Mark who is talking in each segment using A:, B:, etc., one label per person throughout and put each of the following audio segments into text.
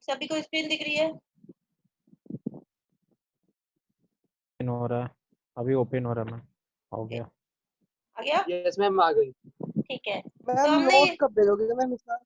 A: सभी को स्क्रीन दिख रही है?
B: ओपन हो रहा है, अभी ओपन हो रहा है मैम। हो गया।
A: आ गया?
C: यस मैम आ गई।
A: ठीक है, तो
C: मैम
A: हमने
C: नोट कब दे दोगे मैम इसका?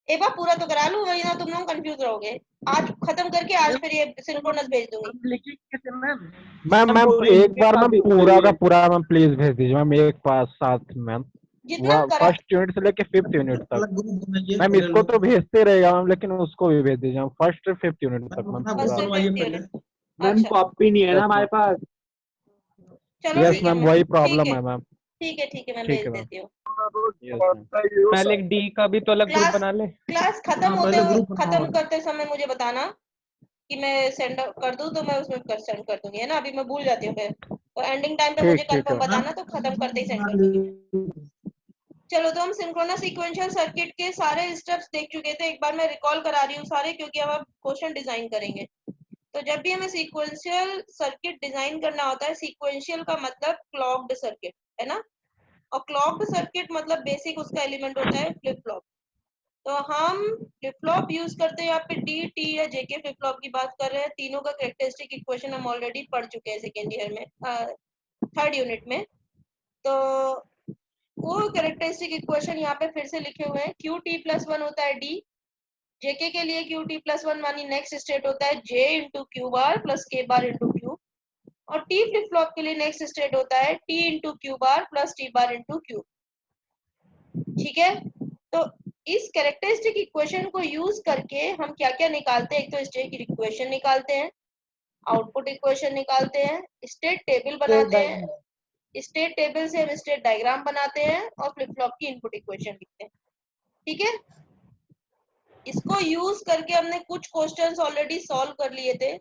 A: एक बार पूरा तो करा लूं, वही ना तुम लोग कंफ्यूज रहोगे। आज खत्म करके आज फिर ये सिंक्रोनस भेज दूंगी।
C: हम लिखेंगे कैसे मैम?
B: मैम मैम एक बार मैम पूरा का पूरा मैम प्लीज भेज दीजिए मैम, एक पास साथ मैम,
A: जितना करा
B: फर्स्ट यूनिट से लेके 5th यूनिट तक।
C: अलग ग्रुप बनाइए।
B: मैम इसको तो भेजते रहेगा मैम, लेकिन उसको भी भेज दीजिए मैम, फर्स्ट से 5th यूनिट तक मैम
A: फर्स्ट
B: पूरा।
A: से 5th यूनिट।
C: मैम
A: अच्छा
C: कॉपी नहीं है ना
B: यस
C: हमारे
B: मैम,
C: पास।
A: चलो
B: यस
A: ठीक है,
B: मैम
A: मैं
B: वही
A: ठीक
B: प्रॉब्लम
A: है
B: है मैम।
A: ठीक है ठीक है, मैं
B: ठीक
A: भेज
B: है मैम,
A: देती हूँ।
B: Yes ma'am.
D: पहले एक डी का भी तो अलग ग्रुप
A: क्लास
D: बना ले।
A: क्लास खत्म
C: हाँ,
A: होते
C: पहले ग्रुप बनाओ।
A: खत्म करते समय मुझे बताना कि मैं सेंड कर दूं, तो मैं उसमें सेंड कर दूंगी, है ना? अभी मैं भूल जाती हूँ फिर, तो एंडिंग टाइम पे मुझे
B: ठीक ठीक है
A: कंफर्म
B: मैम।
A: बताना, तो खत्म करते ही सेंड कर दूंगी मैं। चलो, तो हम सिंक्रोनस सीक्वेंशियल सर्किट के सारे स्टेप्स देख चुके थे। एक बार मैं रिकॉल करा रही हूँ सारे, क्योंकि अब क्वेश्चन डिजाइन करेंगे। तो जब भी हमें सीक्वेंशियल सर्किट डिजाइन करना होता है, सीक्वेंशियल का मतलब क्लॉक्ड सर्किट, है ना? और क्लॉक्ड सर्किट मतलब बेसिक उसका एलिमेंट होता है फ्लिप फ्लॉप। तो हम फ्लिप फ्लॉप यूज करते हैं, यहाँ पे डी, टी या जेके फ्लिप फ्लॉप की बात कर रहे हैं। तीनों का कैरेक्टरिस्टिक इक्वेशन हम ऑलरेडी पढ़ चुके हैं सेकेंड ईयर में, थर्ड यूनिट में। तो वो कैरेक्टरिस्टिक इक्वेशन यहाँ पे फिर से लिखे हुए हैं। क्यू टी प्लस वन होता है डी, जेके के लिए क्यू टी प्लस वन मानी नेक्स्ट स्टेट होता है J into Q bar plus के बार इंटू क्यू, और टी फ्लिप फ्लॉप के लिए नेक्स्ट स्टेट होता है T into Q bar plus T bar into Q. ठीक है, तो इस कैरेक्टरिस्टिक इक्वेशन को यूज करके हम क्या क्या निकालते हैं? एक तो स्टेट की इक्वेशन निकालते हैं, आउटपुट इक्वेशन निकालते हैं, स्टेट टेबल बनाते हैं, स्टेट टेबल से हम स्टेट डायग्राम बनाते हैं, और फ्लिप फ्लॉप की इनपुट इक्वेशन लिखते हैं। ठीक है, इसको यूज करके हमने कुछ क्वेश्चंस ऑलरेडी सॉल्व कर लिए थे।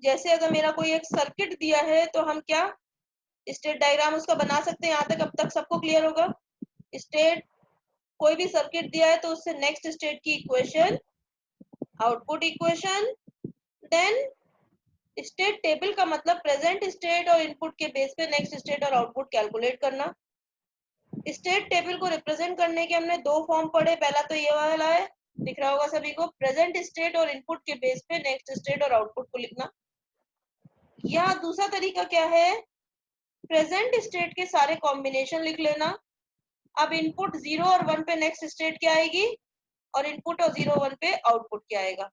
A: जैसे अगर मेरा कोई एक सर्किट दिया है, तो हम क्या स्टेट डायग्राम उसका बना सकते हैं। यहाँ तक अब तक सबको क्लियर होगा? स्टेट, कोई भी सर्किट दिया है तो उससे नेक्स्ट स्टेट की equation, output equation, then state table का मतलब प्रेजेंट स्टेट और इनपुट के बेस पे नेक्स्ट स्टेट और आउटपुट कैलकुलेट करना। स्टेट टेबल को रिप्रेजेंट करने के हमने दो फॉर्म पढ़े। पहला तो ये वाला है, दिख रहा होगा सभी को, प्रेजेंट स्टेट और इनपुट के बेस पे नेक्स्ट स्टेट और आउटपुट को लिखना। या दूसरा तरीका क्या है, प्रेजेंट स्टेट के सारे कॉम्बिनेशन लिख लेना। अब इनपुट 0 और 1 पे नेक्स्ट स्टेट क्या आएगी, और इनपुट और 0 1 पे आउटपुट क्या आएगा,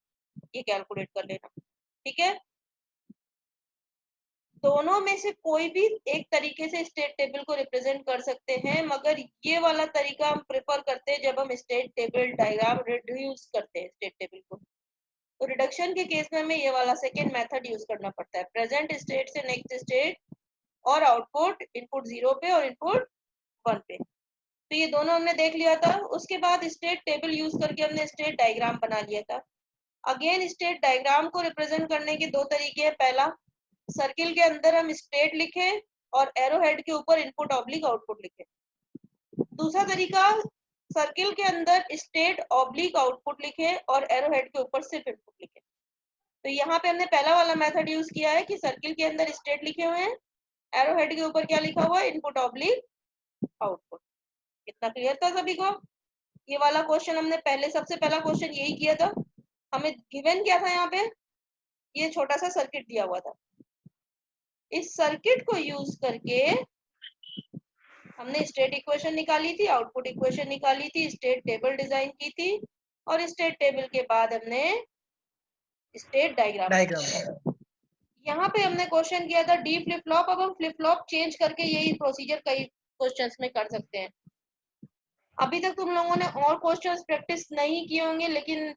A: ये कैलकुलेट कर लेना। ठीक है, दोनों में से कोई भी एक तरीके से स्टेट टेबल को रिप्रेजेंट कर सकते हैं, मगर ये वाला तरीका हम प्रेफर करते हैं जब हम स्टेट टेबल डायग्राम रिड्यूस करते हैं स्टेट टेबल को। तो रिडक्शन के केस में हमें ये वाला सेकेंड मेथड यूज करना पड़ता है, प्रेजेंट स्टेट से नेक्स्ट स्टेट और आउटपुट इनपुट 0 पे और इनपुट 1 पे। तो ये दोनों हमने देख लिया था। उसके बाद स्टेट टेबल यूज करके हमने स्टेट डायग्राम बना लिया था। अगेन स्टेट डायग्राम को रिप्रेजेंट करने के दो तरीके हैं। पहला, सर्किल के अंदर हम स्टेट लिखे और एरो हेड के ऊपर इनपुट ऑब्लिक आउटपुट लिखे। दूसरा तरीका, सर्किल के अंदर स्टेट ऑब्लिक आउटपुट लिखे और एरो हेड के ऊपर सिर्फ इनपुट लिखे। तो यहाँ पे हमने पहला वाला मेथड यूज किया है कि सर्किल के अंदर स्टेट लिखे हुए हैं, एरो हेड के ऊपर क्या लिखा हुआ है, इनपुट ऑब्लिक आउटपुट। कितना क्लियर था सभी को? ये वाला क्वेश्चन हमने पहले, सबसे पहला क्वेश्चन यही किया था। हमें गिवन क्या था यहाँ पे, ये छोटा सा सर्किट दिया हुआ था। इस सर्किट को यूज करके हमने स्टेट इक्वेशन निकाली थी, आउटपुट इक्वेशन निकाली थी, स्टेट टेबल डिजाइन की थी, और स्टेट टेबल के बाद हमने स्टेट डायग्राम। यहाँ पे हमने क्वेश्चन किया था डी फ्लिप फ्लॉप। अब हम फ्लिप फ्लॉप चेंज करके यही प्रोसीजर कई क्वेश्चंस में कर सकते हैं। अभी तक तुम लोगों ने और क्वेश्चंस प्रैक्टिस नहीं किए होंगे, लेकिन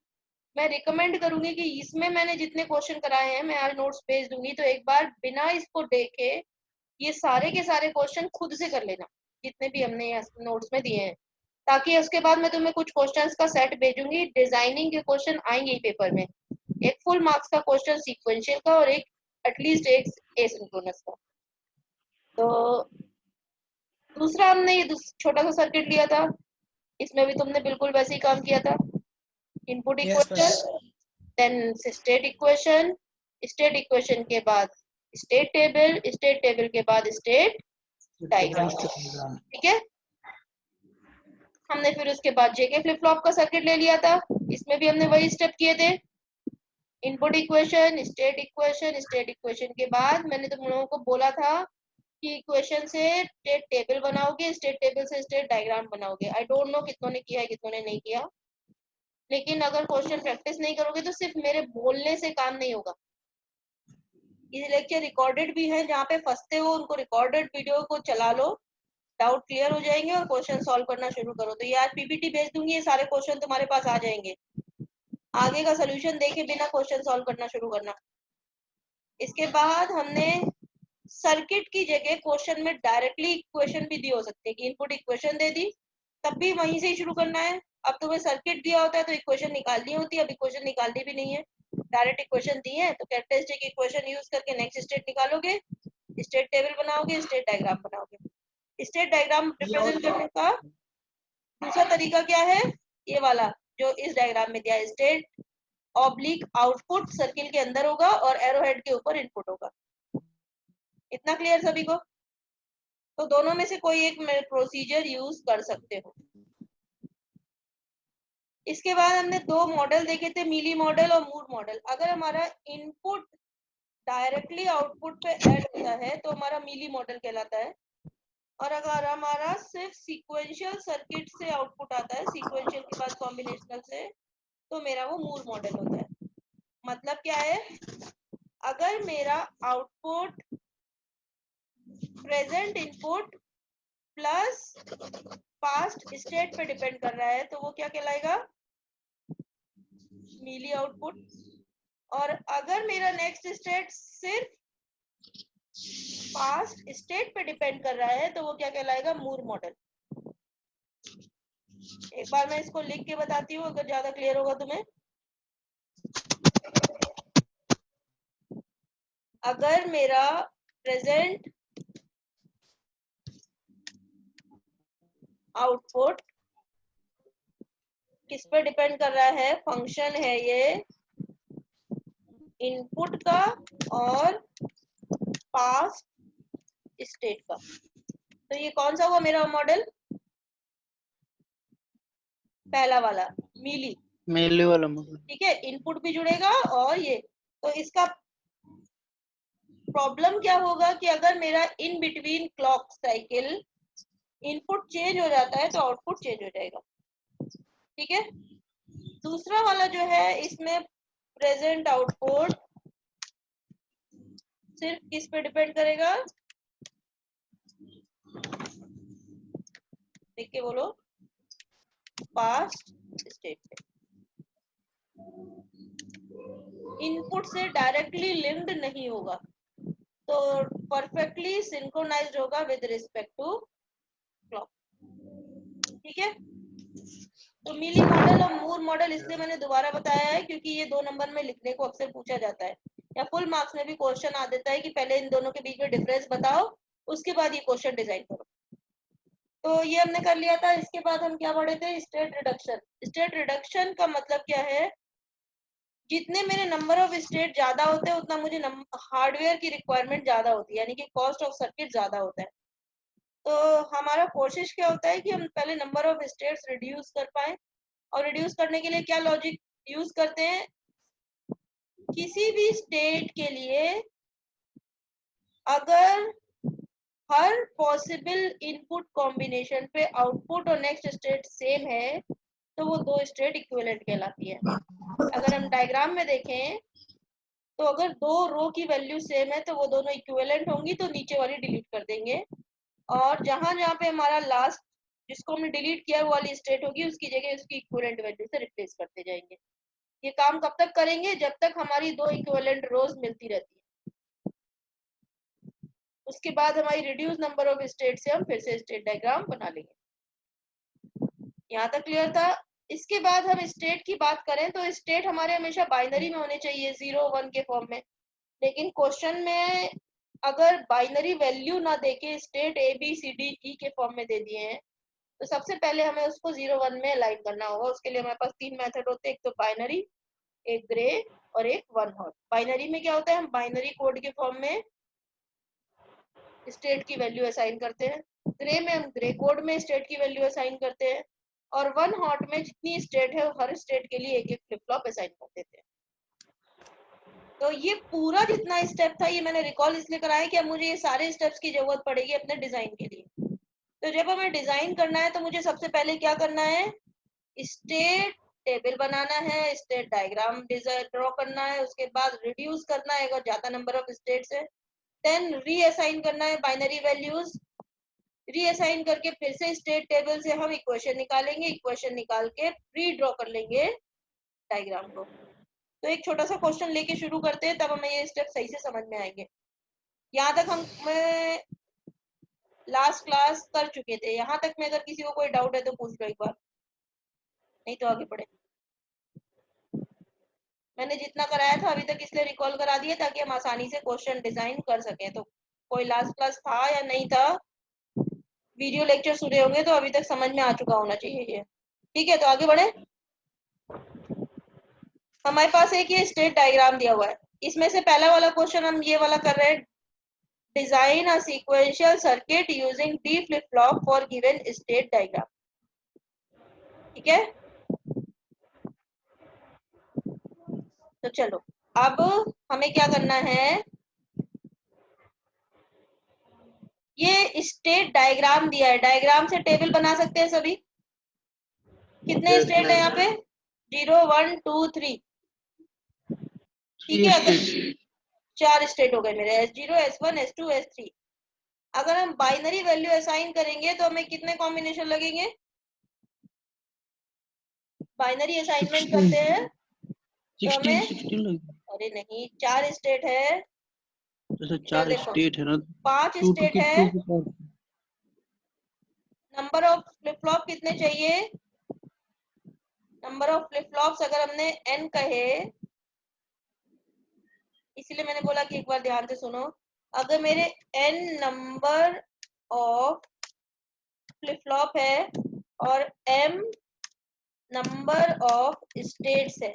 A: मैं रिकमेंड करूंगी कि इसमें मैंने जितने क्वेश्चन कराए हैं, मैं आज नोट्स भेज दूंगी, तो एक बार बिना इसको देखे ये सारे के सारे क्वेश्चन खुद से कर लेना, जितने भी हमने नोट्स में दिए हैं, ताकि उसके बाद मैं तुम्हें कुछ क्वेश्चंस का सेट भेजूंगी। डिजाइनिंग के क्वेश्चन आएंगे ही पेपर में, एक फुल मार्क्स का क्वेश्चन सीक्वेंशियल का और एक एटलीस्ट एक एसिंक्रोनस का। तो दूसरा हमने ये छोटा सा सर्किट लिया था, इसमें भी तुमने बिल्कुल वैसे ही काम किया था। Input equation, then state equation के बाद स्टेट टेबल के बाद स्टेट डायग्राम। ठीक है, हमने फिर उसके बाद जेके फ्लिप फ्लॉप का सर्किट ले लिया था, इसमें भी हमने वही स्टेप किए थे, इनपुट इक्वेशन, स्टेट इक्वेशन के बाद मैंने तुम लोगों को बोला था कि इक्वेशन से स्टेट टेबल बनाओगे, स्टेट टेबल से स्टेट डायग्राम बनाओगे। आई डोंट नो कितनों ने किया है कितनों ने नहीं किया, लेकिन अगर क्वेश्चन प्रैक्टिस नहीं करोगे तो सिर्फ मेरे बोलने से काम नहीं होगा। ये लेक्चर रिकॉर्डेड भी है, जहाँ पे फंसते हो उनको रिकॉर्डेड वीडियो को चला लो, डाउट क्लियर हो जाएंगे और क्वेश्चन सॉल्व करना शुरू करो। तो ये आज पीपीटी भेज दूंगी, ये सारे क्वेश्चन तुम्हारे पास आ जाएंगे, आगे का सोल्यूशन देखे बिना क्वेश्चन सॉल्व करना शुरू करना। इसके बाद हमने सर्किट की जगह क्वेश्चन में डायरेक्टली इक्वेशन भी दी हो सकती है कि इनपुट इक्वेशन दे दी, तब भी वहीं से ही शुरू करना है। अब तुम्हें सर्किट दिया होता है तो इक्वेशन निकालनी होती है, अब इक्वेशन निकालनी भी नहीं है, डायरेक्ट इक्वेशन दी है तो कैरेक्टरिस्टिक इक्वेशन यूज करके नेक्स्ट स्टेट निकालोगे, स्टेट टेबल बनाओगे, स्टेट डायग्राम बनाओगे। स्टेट डायग्राम रिप्रेजेंट करने का दूसरा तरीका क्या है, ये वाला जो इस डायग्राम में दिया है, स्टेट ऑब्लिक आउटपुट सर्किल के अंदर होगा और एरो हेड के ऊपर इनपुट होगा। इतना क्लियर सभी को? तो दोनों में से कोई एक प्रोसीजर यूज कर सकते हो। इसके बाद हमने दो मॉडल देखे थे, मीली मॉडल और मूर मॉडल। अगर हमारा इनपुट डायरेक्टली आउटपुट पे ऐड होता है तो हमारा मीली मॉडल कहलाता है, और अगर हमारा सिर्फ सीक्वेंशियल सर्किट से आउटपुट आता है, सीक्वेंशियल के बाद कॉम्बिनेशनल से, तो मेरा वो मूर मॉडल होता है। मतलब क्या है, अगर मेरा output present input plus past state पे डिपेंड कर रहा है तो वो क्या कहलाएगा, मीली आउटपुट। और अगर मेरा नेक्स्ट स्टेट सिर्फ पास्ट स्टेट पे डिपेंड कर रहा है तो वो क्या कहलाएगा, मूर मॉडल। एक बार मैं इसको लिख के बताती हूँ अगर ज्यादा क्लियर होगा तुम्हें। अगर मेरा प्रेजेंट आउटपुट किस पे डिपेंड कर रहा है, फंक्शन है ये इनपुट का और पास्ट स्टेट का, तो ये कौन सा हुआ मेरा मॉडल, पहला वाला मीली
C: वाला मॉडल।
A: ठीक है, इनपुट भी जुड़ेगा और ये। तो इसका प्रॉब्लम क्या होगा कि अगर मेरा in between clock cycle input change हो जाता है तो आउटपुट चेंज हो जाएगा, ठीक है। दूसरा वाला जो है इसमें प्रेजेंट आउटपुट सिर्फ किस पे डिपेंड करेगा, देख के बोलो, पास्ट स्टेट पे। इनपुट से डायरेक्टली लिंक्ड नहीं होगा, तो परफेक्टली सिंक्रोनाइज्ड होगा विद रिस्पेक्ट टू क्लॉक, ठीक है। तो मीली मॉडल और मूर मॉडल इसलिए मैंने दोबारा बताया है क्योंकि ये 2 नंबर में लिखने को अक्सर पूछा जाता है, या फुल मार्क्स में भी क्वेश्चन आ देता है कि पहले इन दोनों के बीच में डिफरेंस बताओ, उसके बाद ये क्वेश्चन डिजाइन करो। तो ये हमने कर लिया था। इसके बाद हम क्या पढ़े थे, स्टेट रिडक्शन। स्टेट रिडक्शन का मतलब क्या है, जितने मेरे नंबर ऑफ स्टेट ज्यादा होते हैं उतना मुझे हार्डवेयर की रिक्वायरमेंट ज्यादा होती है, यानी कि कॉस्ट ऑफ सर्किट ज्यादा होता है। तो हमारा कोशिश क्या होता है कि हम पहले नंबर ऑफ स्टेट्स रिड्यूस कर पाए, और रिड्यूस करने के लिए क्या लॉजिक यूज करते हैं, किसी भी स्टेट के लिए अगर हर पॉसिबल इनपुट कॉम्बिनेशन पे आउटपुट और नेक्स्ट स्टेट सेम है तो वो 2 स्टेट इक्विवेलेंट कहलाती है। अगर हम डायग्राम में देखें तो अगर 2 रो की वैल्यू सेम है तो वो दोनों इक्विवेलेंट होंगी, तो नीचे वाली डिलीट कर देंगे, और जहां जहां पे हमारा लास्ट जिसको हमने डिलीट किया वो वाली स्टेट होगी उसकी जगह उसकी इक्विवेलेंट वैल्यू से रिप्लेस करते जाएंगे। ये काम कब तक करेंगे, जब तक हमारी 2 इक्विवेलेंट रोज मिलती रहती है। उसके बाद हमारी रिड्यूस नंबर ऑफ स्टेट से हम फिर से स्टेट डायग्राम बना लेंगे। यहाँ तक क्लियर था। इसके बाद हम स्टेट की बात करें तो स्टेट हमारे हमेशा बाइनरी में होने चाहिए, 0 1 के फॉर्म में, लेकिन क्वेश्चन में अगर बाइनरी वैल्यू ना देके state A B C D E के फॉर्म में दे दिए हैं तो सबसे पहले हमें उसको 0 1 में अलाइन करना होगा। उसके लिए हमारे पास 3 मेथड होते हैं, एक तो बाइनरी, एक ग्रे और एक वन हॉट। बाइनरी में क्या होता है, हम बाइनरी कोड के फॉर्म में स्टेट की वैल्यू असाइन करते हैं, ग्रे में हम ग्रे कोड में स्टेट की वैल्यू असाइन करते हैं, और 1 हॉट में जितनी स्टेट है हर स्टेट के लिए एक एक फ्लिप फ्लॉप असाइन कर देते हैं। तो ये पूरा जितना स्टेप था ये मैंने रिकॉल इसलिए कराया कि अब मुझे ये सारे स्टेप्स की जरूरत पड़ेगी अपने डिजाइन के लिए। तो जब हमें डिजाइन करना है तो मुझे सबसे पहले क्या करना है, स्टेट टेबल बनाना है, स्टेट डायग्राम डिजाइन ड्रॉ करना है, उसके बाद रिड्यूस करना है अगर ज्यादा नंबर ऑफ स्टेट्स है, देन रीअसाइन करना है बाइनरी वैल्यूज, रीअसाइन करके फिर से स्टेट टेबल से हम इक्वेशन निकालेंगे, इक्वेशन निकाल के रीड्रॉ कर लेंगे डायग्राम को। तो एक छोटा सा क्वेश्चन लेके शुरू करते हैं, तब हमें ये स्टेप सही से समझ में आएंगे। यहाँ तक हम लास्ट क्लास कर चुके थे, यहाँ तक में अगर किसी को कोई डाउट है तो पूछ लो एक बार, नहीं तो आगे बढ़े। मैंने जितना कराया था अभी तक इसलिए रिकॉल करा दिया ताकि हम आसानी से क्वेश्चन डिजाइन कर सकें। तो कोई लास्ट क्लास था या नहीं था, वीडियो लेक्चर सुने होंगे तो अभी तक समझ में आ चुका होना चाहिए ये। ठीक है, तो आगे बढ़े। हमारे पास एक ये स्टेट डायग्राम दिया हुआ है, इसमें से पहला वाला क्वेश्चन हम ये वाला कर रहे हैं, design a sequential circuit using D flip flop for given state diagram. ठीक है, तो चलो अब हमें क्या करना है, ये स्टेट डायग्राम दिया है, डायग्राम से टेबल बना सकते हैं सभी। कितने स्टेट है यहाँ पे, 0 1 2 3। ठीक है, अगर 4 स्टेट हो गए मेरे, S0 S1 S2 S3। अगर हम बाइनरी वैल्यू असाइन करेंगे तो हमें कितने कॉम्बिनेशन लगेंगे, बाइनरी असाइनमेंट करते हैं तो हमें, अरे नहीं 4 स्टेट है,
C: जैसे 4 स्टेट है ना,
A: 5 स्टेट है, नंबर ऑफ फ्लिप फ्लॉप कितने चाहिए, नंबर ऑफ फ्लिप फ्लॉप्स अगर हमने n कहे, इसीलिए मैंने बोला कि एक बार ध्यान से सुनो, अगर मेरे n number of flip flop है और m नंबर ऑफ स्टेट्स है,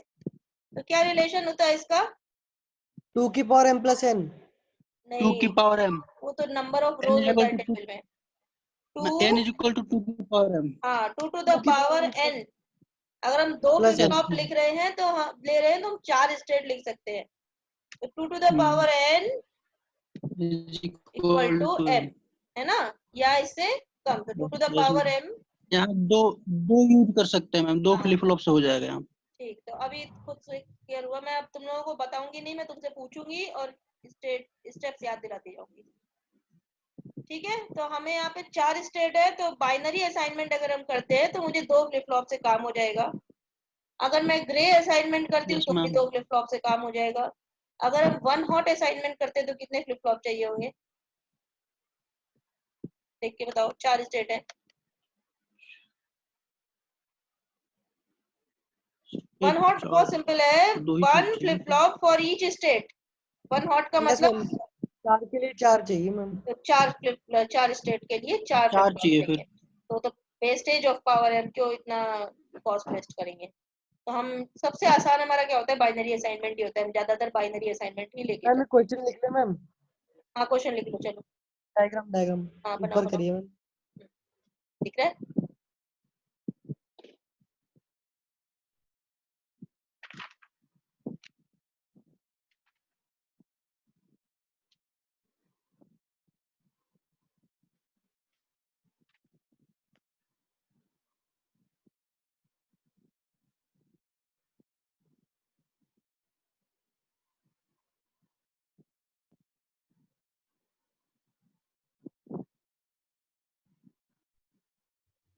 A: तो क्या रिलेशन होता है इसका,
E: 2 की पावर m प्लस n।
C: 2 की पावर m,
A: वो तो नंबर ऑफ रोज होता है टेबल में,
C: n is equal to 2 की पावर m।
A: हाँ 2 to the power n। अगर हम 2
E: Plus
A: फ्लिप
E: n।
A: फ्लॉप लिख रहे हैं तो हम ले रहे हैं तो हम 4 स्टेट लिख सकते हैं, तो 2 to the power n
C: is
A: equal
C: equal
A: to
C: to
A: m, है ना, या इससे कम, तो 2 to the power m।
C: यहाँ दो यूज कर सकते हैं मैम, 2
A: हाँ।
C: फ्लिप फ्लॉप से हो जाएगा यहाँ।
A: ठीक, तो अभी खुद से क्लियर हुआ, मैं अब तुम लोगों को बताऊंगी नहीं, मैं तुमसे पूछूंगी और स्टेप्स याद दिलाती जाऊंगी। ठीक है, तो हमें यहाँ पे 4 स्टेट है, तो बाइनरी असाइनमेंट अगर हम करते हैं तो मुझे 2 फ्लिप फ्लॉप से काम हो जाएगा। अगर मैं ग्रे असाइनमेंट करती हूँ
C: Yes,
A: तो भी
C: ma'am.
A: 2 फ्लिप फ्लॉप से काम हो जाएगा। अगर हम 1 हॉट असाइनमेंट करते हैं तो कितने फ्लिप फ्लॉप चाहिए होंगे, देख के बताओ, 4 स्टेट है, 1 हॉट बहुत सिंपल है, 1 flip flop for each state. 1 hot का मतलब
E: 4 के लिए 4 चाहिए मैम।
A: तो 4 स्टेट के लिए 4 फ्लिप फ्लॉप चाहिए, तो वेस्टेज ऑफ पावर है, क्यों इतना कॉस्ट वेस्ट करेंगे। तो हम सबसे आसान हमारा क्या होता है, बाइनरी असाइनमेंट ही होता है, हम ज्यादातर बाइनरी असाइनमेंट ही लेके
E: मैम क्वेश्चन लिख ले मैम।
A: हाँ क्वेश्चन लिख लो, चलो
E: डायग्राम
A: हाँ बनाओ
E: ऊपर करिए मैम।
A: दिख रहा है।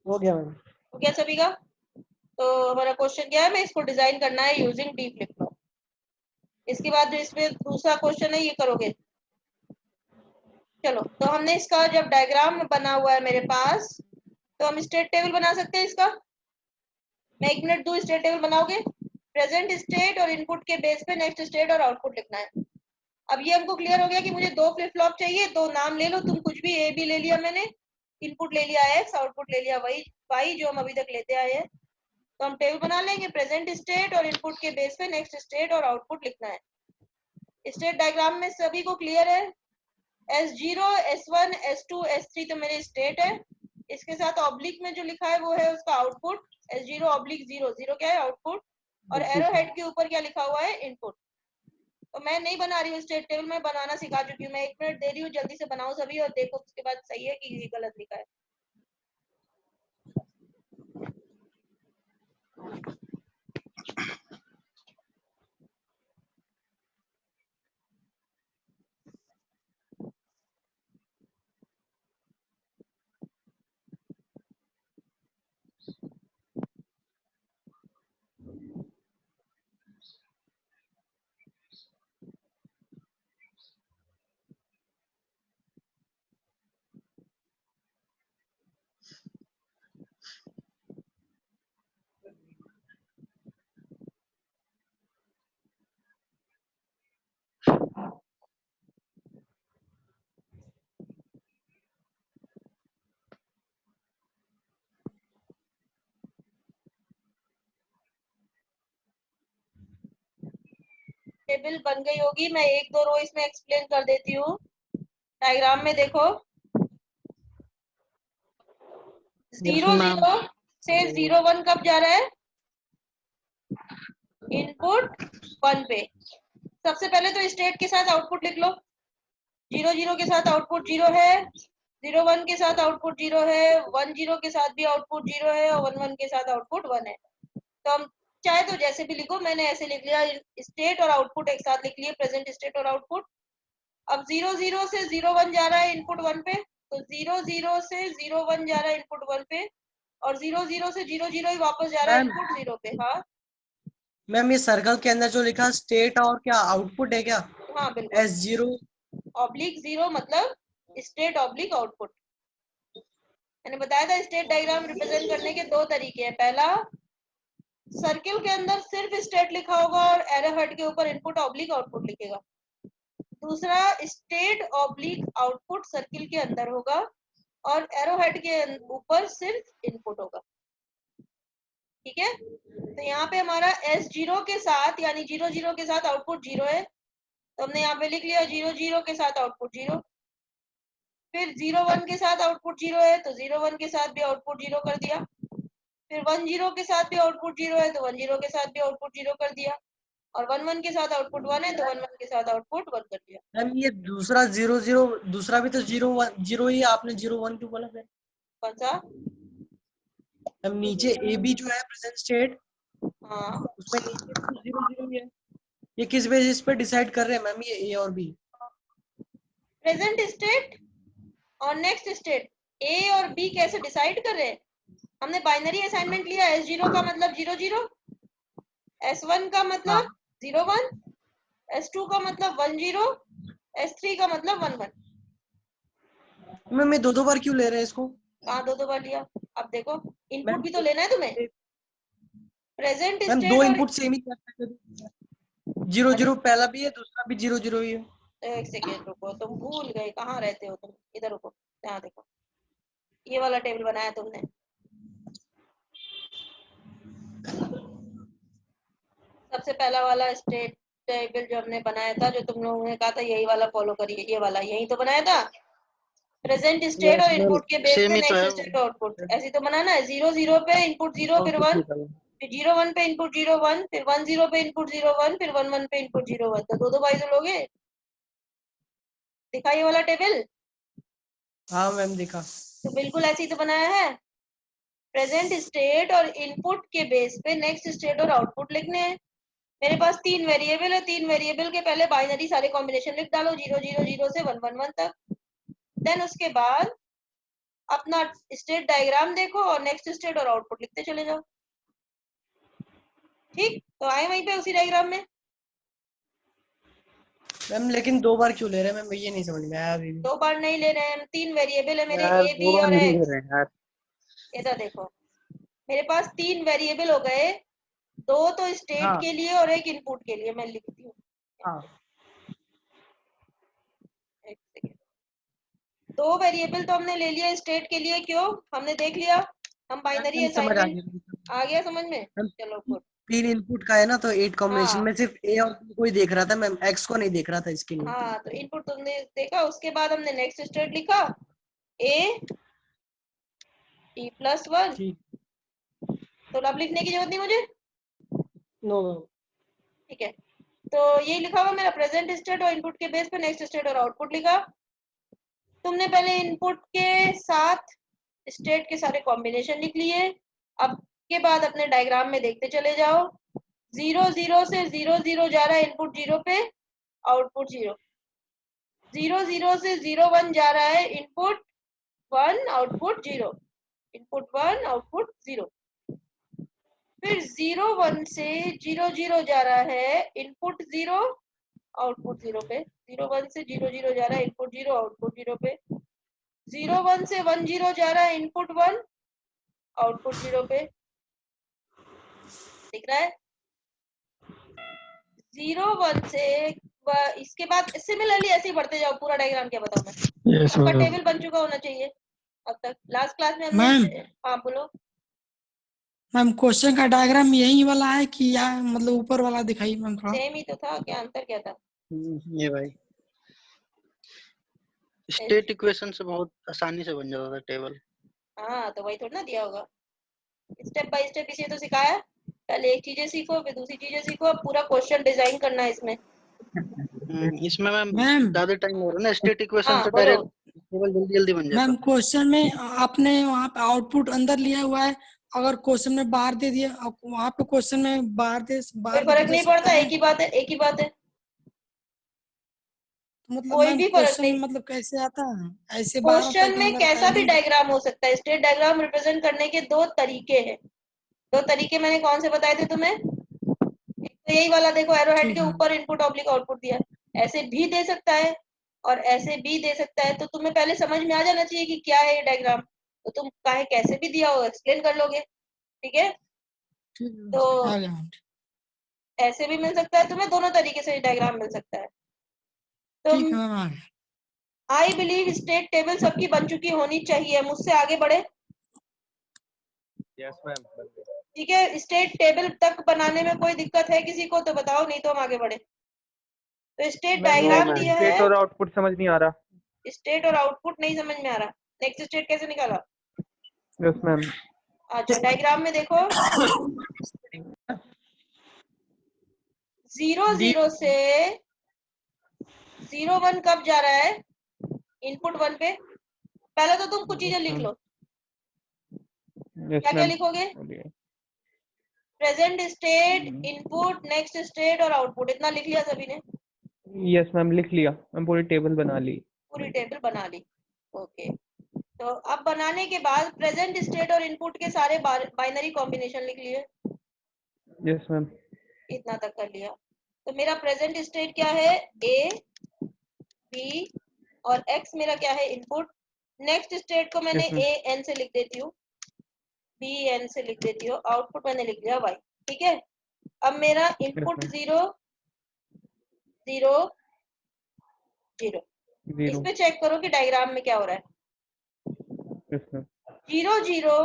E: हो गया मैम।
A: हो गया सभी का। तो हमारा क्वेश्चन क्या है, मैं इसको डिजाइन करना है यूजिंग डी फ्लिप फ्लॉप। इसके बाद जो इसमें दूसरा क्वेश्चन है ये करोगे। चलो, तो हमने इसका जब डायग्राम बना हुआ है मेरे पास, तो हम स्टेट टेबल बना सकते हैं इसका। मैं 1 मिनट दूं, स्टेट टेबल बनाओगे, प्रेजेंट स्टेट और इनपुट के बेस पे नेक्स्ट स्टेट और आउटपुट लिखना है। अब ये हमको क्लियर हो गया कि मुझे 2 फ्लिप फ्लॉप चाहिए, 2 नाम ले लो तुम, कुछ भी, ए बी ले लिया मैंने, इनपुट ले लिया एक्स, आउटपुट ले लिया वाई जो हम अभी तक लेते आए हैं। तो हम टेबल बना लेंगे, प्रेजेंट स्टेट और इनपुट के बेस पे नेक्स्ट स्टेट और आउटपुट लिखना है। स्टेट डायग्राम में सभी को क्लियर है, S0 S1 S2 S3 तो मेरे स्टेट है, इसके साथ ऑब्लिक में जो लिखा है वो है उसका आउटपुट, S0/0, जीरो क्या है आउटपुट, और एरो हेड के ऊपर क्या लिखा हुआ है इनपुट। तो मैं नहीं बना रही हूँ स्टेट टेबल, मैं बनाना सिखा चुकी हूँ। मैं 1 मिनट दे रही हूँ, जल्दी से बनाओ सभी और देखो उसके बाद सही है कि गलत लिखा है। टेबल बन गई होगी, मैं 1-2 रो इसमें एक्सप्लेन कर देती हूँ। डायग्राम में देखो, 0-0 से 0-1 कब जा रहा है, इनपुट 1 पे। सबसे पहले तो स्टेट के साथ आउटपुट लिख लो। 0-0 के साथ आउटपुट 0 है, 0-1 के साथ आउटपुट 0 है, 1-0 के साथ भी आउटपुट 0 है और 1-1 के साथ आउटपुट 1 है। तो हम चाहे तो जैसे भी लिखो, मैंने ऐसे लिख लिया, स्टेट और आउटपुट एक साथ लिख लिए, प्रेजेंट स्टेट और आउटपुट। अब 0-0 से 0-1 जा रहा है इनपुट 1 पे, तो 0-0 से 0-1 जा रहा है इनपुट 1 पे, और 0-0 से 0-0 ही वापस जा रहा है इनपुट 0 पे। हाँ
E: मैम ये सर्कल के अंदर जो लिखा स्टेट और क्या आउटपुट है क्या,
A: हाँ बिल्कुल,
E: S0/0
A: मतलब स्टेट ऑब्लिक आउटपुट। मैंने बताया था स्टेट डायग्राम रिप्रेजेंट करने के 2 तरीके हैं। पहला, सर्किल के अंदर सिर्फ स्टेट लिखा होगा और एरो हेड के ऊपर इनपुट ऑब्लिक आउटपुट लिखेगा। दूसरा, स्टेट ऑब्लिक आउटपुट सर्किल के अंदर होगा और एरो हेड के ऊपर सिर्फ इनपुट होगा। ठीक है, तो यहाँ पे हमारा S0 के साथ यानी 0-0 के साथ आउटपुट 0 है, तो हमने यहाँ पे लिख लिया 0-0 के साथ आउटपुट 0। फिर 0-1 के साथ आउटपुट 0 है, तो 0-1 के साथ भी आउटपुट 0 कर दिया। फिर 1-0 के साथ भी आउटपुट 0 है, तो 1-0 के साथ भी आउटपुट 0 कर दिया, और 1-1 के साथ आउटपुट 1 है, तो 1-1 के साथ आउटपुट 1 कर दिया।
E: मैम ये दूसरा 0-0 दूसरा भी तो 0-1 ही, आपने 0-1 क्यों बोला फिर?
A: कौन सा?
E: मैम नीचे AB जो है प्रेजेंट स्टेट,
A: हाँ,
E: उसमें नीचे भी तो 0-0 ही है। ये किस बेसिस पे डिसाइड कर रहे हैं मैम ये A और B?
A: प्रेजेंट स्टेट और नेक्स्ट स्टेट, ए और बी कैसे डिसाइड कर रहे हैं? हमने बाइनरी असाइनमेंट लिया, S0 का मतलब 0-0, S1 का मतलब 0-1, S2 का मतलब 1-0, S3 का मतलब 1-1।
E: मैम ये 2-2 बार क्यों ले रहे हैं इसको?
A: कहाँ 2-2 बार लिया? अब देखो, इनपुट
E: मैम
A: भी तो लेना है तुम्हें। प्रेजेंट
E: मैम
A: स्टेट
E: 2
A: और
E: इनपुट सेम ही करते हैं। 0-0 पहला भी है, दूसरा भी 0-0 ही है।
A: एक सेकेंड रुको, तुम भूल गए, कहाँ रहते हो तुम, इधर रुको, यहाँ देखो, ये वाला टेबल बनाया तुमने। सबसे पहला वाला स्टेट टेबल जो हमने बनाया था, जो तुम लोगों ने कहा था यही वाला फॉलो करिए, ये वाला यही तो बनाया था। प्रेजेंट स्टेट और इनपुट के बेस
C: सेम
A: पे
C: ही तो
A: नेक्स्ट
C: है
A: स्टेट आउटपुट ऐसे तो बनाना है। 0-0 पे इनपुट 0, फिर 1, फिर 0-1 पे इनपुट 0-1, फिर 1-0 पे इनपुट 0-1, फिर 1-1 पे इनपुट 0-1। तो 2-2 बाई तो लोगे। दिखा ये वाला टेबल?
E: हाँ मैम दिखा।
A: तो बिल्कुल ऐसे ही तो बनाया है। प्रेजेंट स्टेट और इनपुट के बेस पे नेक्स्ट स्टेट और आउटपुट लिखने हैं। मेरे पास 3 वेरिएबल है, 3 वेरिएबल के पहले बाइनरी सारे कॉम्बिनेशन लिख डालो, 0-0-0 से 1-1-1 तक। देन उसके बाद अपना स्टेट डायग्राम देखो और नेक्स्ट स्टेट और आउटपुट लिखते चले जाओ। ठीक, तो आए वहीं पे उसी डायग्राम में।
E: मैम लेकिन 2 बार क्यों ले रहे हैं मैम, ये नहीं समझ में आया अभी भी।
A: 2 बार नहीं ले रहे हैं हम, 3 वेरिएबल है मेरे,
B: यार
A: ए
B: 2
A: बी
B: बार
A: और
B: नहीं ले
A: एक्स।
B: रहे हैं यार।
A: इधर देखो, मेरे पास 3 वेरिएबल हो गए, 2 तो स्टेट
E: हाँ
A: के लिए और 1 इनपुट के लिए। मैं लिखती हूँ,
E: हाँ
A: एक सेकेंड। 2 वेरिएबल तो हमने ले लिया स्टेट के लिए, क्यों? हमने देख लिया, हम बाइनरी
E: मैम समझ आ
A: असाइनमेंट आ गया समझ में।
E: मैम
A: चलो गुड।
E: 3 इनपुट का है ना, तो 8 कॉम्बिनेशन
A: हाँ
E: में सिर्फ A और B को ही देख रहा था मैम, X को नहीं देख रहा था इसके लिए।
A: हाँ, तो इनपुट तुमने देखा, उसके बाद हमने नेक्स्ट स्टेट लिखा, ए t प्लस 1,
E: ठीक।
A: तो अब लिखने की जरूरत नहीं मुझे,
E: नो नो।
A: ठीक है। तो यही लिखा हुआ मेरा प्रेजेंट स्टेट और इनपुट के बेस पे नेक्स्ट स्टेट और आउटपुट लिखा। तुमने पहले इनपुट के साथ स्टेट के सारे कॉम्बिनेशन लिख लिए। अब के बाद अपने डायग्राम में देखते चले जाओ। 0 0 से 0 0 जा रहा है इनपुट 0 पे, आउटपुट 0। 0 0 से 0 1 जा रहा है इनपुट 1, आउटपुट 0। Input 1, output 0। फिर 0 1 से 0 0 जा रहा है इनपुट 0, आउटपुट 0 पे। 0 1 से 0 0 जा रहा है इनपुट 0, आउटपुट 0 पे। 0 1 से 1 0 जा रहा है इनपुट 1, आउटपुट 0 पे। दिख रहा है? 0 1 से इसके बाद सिमिलरली ऐसे ही बढ़ते जाओ। पूरा डायग्राम क्या बताऊं मैं,
B: यस
A: आपका
B: मैम।
A: टेबल बन चुका होना चाहिए अब तक। लास्ट क्लास में हमने
F: मैम।
A: हाँ बोलो।
F: मैम क्वेश्चन का डायग्राम यही वाला है कि या मतलब ऊपर वाला दिखाई मैम थोड़ा।
A: सेम ही तो था, क्या अंतर क्या था?
C: ये भाई स्टेट इक्वेशन से बहुत आसानी से बन जाता था टेबल।
A: हाँ तो वही थोड़ा ना दिया होगा। स्टेप बाय स्टेप इसे तो सिखाया। पहले एक चीजें सीखो, फिर दूसरी चीजें सीखो, अब पूरा क्वेश्चन डिजाइन करना है इसमें।
C: इसमें मैम
F: मैम।
C: ज्यादा टाइम हो रहा है ना, स्टेट इक्वेशन
A: हाँ
C: से
A: बोलो।
C: डायरेक्ट टेबल जल्दी जल्दी बन जाता
F: मैम
C: था।
F: क्वेश्चन में आपने वहाँ पे आउटपुट अंदर लिया हुआ है, अगर क्वेश्चन में बाहर दे दिया, वहाँ पे क्वेश्चन में बाहर
A: कोई
F: भी तो
A: फर्क
F: दे
A: नहीं
F: सकता
A: पड़ता,
F: है।
A: एक ही बात है, एक ही बात है।
F: मतलब
A: कोई
F: मैम
A: भी फर्क
F: क्वेश्चन
A: नहीं।
F: मतलब कैसे आता है, ऐसे 12
A: क्वेश्चन
F: के
A: में
F: अंदर
A: कैसा भी
F: नहीं।
A: डायग्राम हो सकता है। स्टेट डायग्राम रिप्रेजेंट करने के दो तरीके हैं। दो तरीके मैंने कौन से बताए थे तुम्हें? एक तो यही वाला देखो, एरो हेड
F: ठीक
A: के
F: है।
A: ऊपर इनपुट ऑब्लिक आउटपुट दिया है। ऐसे भी दे सकता है और ऐसे भी दे सकता है। तो तुम्हें पहले समझ में आ जाना चाहिए कि क्या है ये डायग्राम। तो तुम चाहे कैसे भी दिया हो एक्सप्लेन कर लोगे, ठीक है।
F: ठीक है,
A: तो
F: आ गया मैम।
A: ऐसे भी मिल सकता है तुम्हें, दोनों तरीके से डायग्राम मिल सकता है। तो
F: ठीक है मैम, आ गया।
A: आई बिलीव स्टेट टेबल सबकी बन चुकी होनी चाहिए। मुझसे आगे बढ़े।
B: Yes ma'am.
A: ठीक है, स्टेट टेबल तक बनाने में कोई दिक्कत है किसी को तो बताओ, नहीं तो हम आगे बढ़े। तो स्टेट डायग्राम दिया
D: स्टेट
A: है,
D: और आउटपुट समझ नहीं आ रहा।
A: स्टेट और आउटपुट नहीं समझ में आ रहा। नेक्स्ट स्टेट कैसे निकाला?
D: Yes ma'am.
A: अच्छा डायग्राम में देखो, 0 0 से 0 1 कब जा रहा है इनपुट 1 पे। पहले तो तुम कुछ चीजें लिख लो।
D: यस
A: क्या क्या
D: मैम।
A: लिखोगे? Present state, input, next state और आउटपुट। इतना लिख लिया सभी ने?
D: यस मैम लिख लिया, मैं पूरी टेबल बना ली।
A: पूरी टेबल बना ली, ओके। तो अब बनाने के बाद प्रेजेंट स्टेट और इनपुट के सारे बाइनरी कॉम्बिनेशन लिख लिए।
D: Yes ma'am.
A: इतना तक कर लिया। तो मेरा प्रेजेंट स्टेट क्या है? ए, बी और एक्स मेरा क्या है? इनपुट। नेक्स्ट स्टेट को मैंने
D: यस मैम।
A: ए एन से लिख देती हूँ, बी एन से लिख देती हूँ, आउटपुट मैंने लिख दिया वाई। ठीक है। अब मेरा इनपुट
D: मैम।
A: 0 0 0। इस
D: 0।
A: पे चेक करो कि डायग्राम में क्या हो रहा है।
D: Yes ma'am.
A: 0 0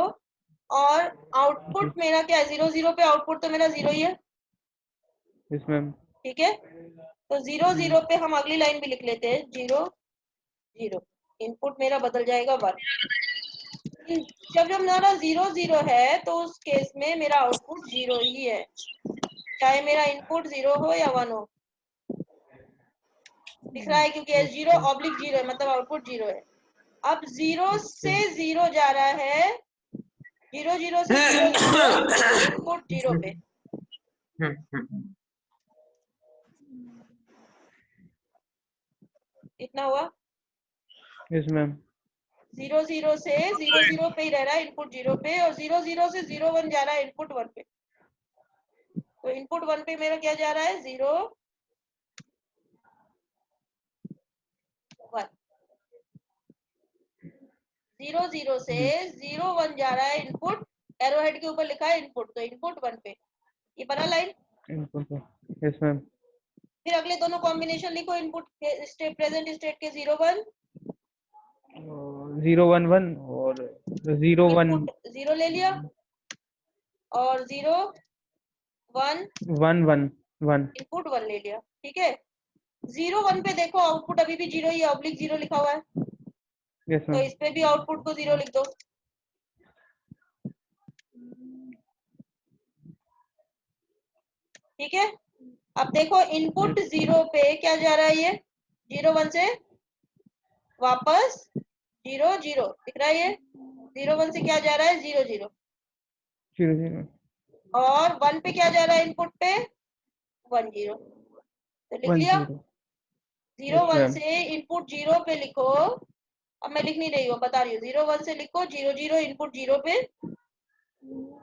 A: और आउटपुट मेरा क्या है? 0 0 पे आउटपुट तो मेरा 0 ही है।
D: Yes ma'am.
A: ठीक है। तो 0 0 पे हम अगली लाइन भी लिख लेते हैं, 0 0। इनपुट मेरा बदल जाएगा 1। जब मेरा 0 0 है तो उस केस में मेरा आउटपुट 0 ही है, चाहे मेरा इनपुट 0 हो या 1 हो। दिख रहा है? क्योंकि 0 ऑब्लिक 0 है, मतलब आउटपुट 0 है। अब 0 से 0 जा रहा है, 0 0 से 0 0 इनपुट 0 पे। इतना हुआ।
D: Yes ma'am.
A: 0 0 से 0 0 पे ही रह रहा है इनपुट 0 पे, और 0 0 से 0 1 जा रहा है इनपुट 1 पे। तो इनपुट 1 पे मेरा क्या जा रहा है? 0 1। 0 0 से 0 1 जा रहा है इनपुट, एरो हेड के ऊपर लिखा है इनपुट, तो इनपुट 1 पे। ये बना लाइन।
D: Yes ma'am.
A: फिर अगले दोनों कॉम्बिनेशन लिखो इनपुट स्टेट, प्रेजेंट स्टेट के 0 1
D: 0 1 1 और 0 1
A: इनपुट 0 ले लिया, और 0 1
D: 1 1 1।
A: इनपुट 1 ले लिया। ठीक है। 0 1 पे देखो आउटपुट अभी भी 0 ही, ऑब्लिक 0 लिखा हुआ है।
D: यस
A: तो
D: मैम।
A: इस पे भी आउटपुट को 0 लिख दो। ठीक है। अब देखो इनपुट 0 पे क्या जा रहा है, ये 0 1 से वापस 0 0 दिख रहा है, ये 0 1 से क्या जा रहा है 0 0,
D: 0 0
A: और 1 पे क्या जा रहा है इनपुट पे 1 0, तो लिख
D: 1
A: लिया
D: 0
A: 0 1
D: ma'am.
A: से इनपुट 0 पे लिखो। अब मैं लिख नहीं रही हूँ, बता रही हूँ, 0 1 से लिखो 0 0 इनपुट 0 पे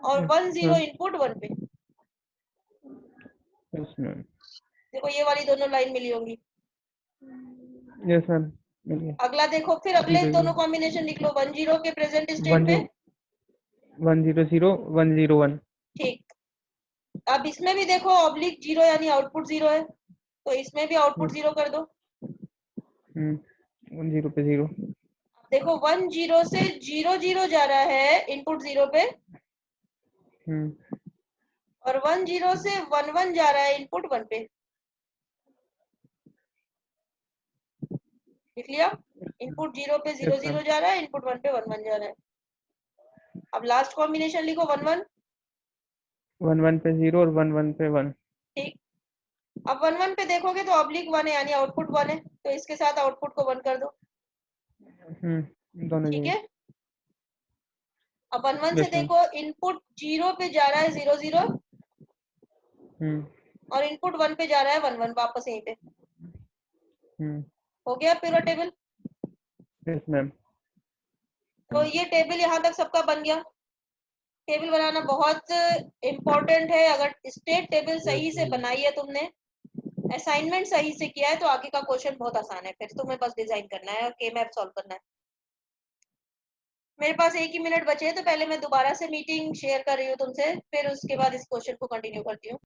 A: और 1 0
D: ma'am.
A: इनपुट 1 पे।
D: Yes ma'am.
A: देखो ये वाली दोनों लाइन मिली होंगी।
D: Yes ma'am. मिल गया।
A: अगला देखो, फिर अगले
D: 0
A: दोनों कॉम्बिनेशन लिख लो 1 0 के प्रेजेंट स्टेट
D: 1
A: पे।
D: 1 0 0 1 0 1
A: ठीक, अब इसमें भी देखो ऑब्लिक 0 यानी आउटपुट 0 है, तो इसमें भी आउटपुट 0 कर दो।
D: 1 0 पे 0
A: देखो 1 0 से 0 0 जा रहा है इनपुट 0 पे, और 1 0 से 1 1 जा रहा है इनपुट 1 पे। लिख लिया, इनपुट 0 पे 0
D: Yes
A: 0
D: ma'am.
A: जा रहा है, इनपुट 1 पे 1 1 जा रहा है। अब लास्ट कॉम्बिनेशन लिखो 1 1।
D: 1 1 पे 0 और 1 1 पे 1
A: ठीक, अब 1 1 पे देखोगे तो ऑब्लिक 1 है यानी आउटपुट 1 है, तो इसके साथ आउटपुट को 1 कर दो।
D: दोनों
A: ठीक
D: जगह।
A: है, अब 1 1 से
D: Yes ma'am.
A: देखो इनपुट 0 पे जा रहा है 0 0 और इनपुट 1 पे जा रहा है 1 1, वापस यहीं पे। हो गया पूरा टेबल।
D: Yes ma'am.
A: तो ये टेबल यहाँ तक सबका बन गया। टेबल बनाना बहुत इम्पोर्टेंट है। अगर स्टेट टेबल सही से बनाई है तुमने, असाइनमेंट सही से किया है, तो आगे का क्वेश्चन बहुत आसान है। फिर तुम्हें बस डिजाइन करना है और के मैप सॉल्व करना है। मेरे पास 1 ही मिनट बचे हैं, तो पहले मैं दोबारा से मीटिंग शेयर कर रही हूँ तुमसे, फिर उसके बाद इस क्वेश्चन को कंटिन्यू करती हूँ।